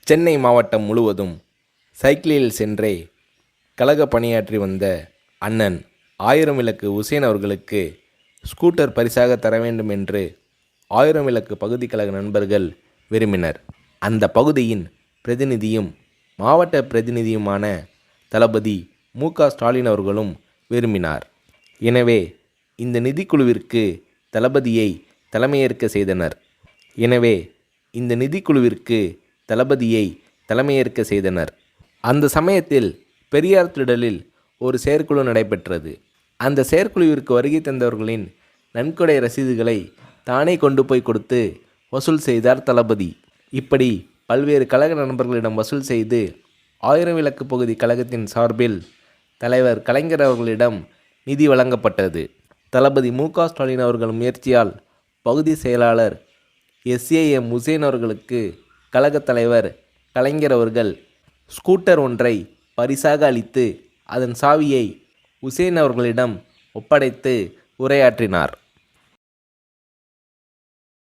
சென்னை மாவட்டம் முழுவதும் சைக்கிளில் சென்றே கழக பணியாற்றி வந்த அண்ணன் ஆயிரம் விளக்கு உசேன் அவர்களுக்கு ஸ்கூட்டர் பரிசாக தர வேண்டும் என்று ஆயிரம் விளக்கு பகுதி கழக நண்பர்கள் விரும்பினர். அந்த பகுதியின் பிரதிநிதியும் மாவட்ட பிரதிநிதியுமான தளபதி மு.க.ஸ்டாலின் அவர்களும் விரும்பினார். எனவே இந்த நிதிக்குழுவிற்கு தளபதியை தலைமையேற்க செய்தனர். அந்த சமயத்தில் பெரியார் திடலில் ஒரு செயற்குழு நடைபெற்றது. அந்த செயற்குழுவிற்கு வருகை தந்தவர்களின் நன்கொடை ரசீதுகளை தானே கொண்டு போய் கொடுத்து வசூல் செய்தார் தளபதி. இப்படி பல்வேறு கழக நண்பர்களிடம் வசூல் செய்து ஆயிரம் விளக்கு பகுதி கழகத்தின் சார்பில் தலைவர் கலைஞர் அவர்களிடம் நிதி வழங்கப்பட்டது. தளபதி மு.க.ஸ்டாலின் அவர்கள் முயற்சியால் பகுதி செயலாளர் எஸ்.ஏ.எம். உசேன் அவர்களுக்கு கழகத் தலைவர் கலைஞர் அவர்கள் ஸ்கூட்டர் ஒன்றை பரிசாக அளித்து அதன் சாவியை உசேன் அவர்களிடம் ஒப்படைத்து உரையாற்றினார்.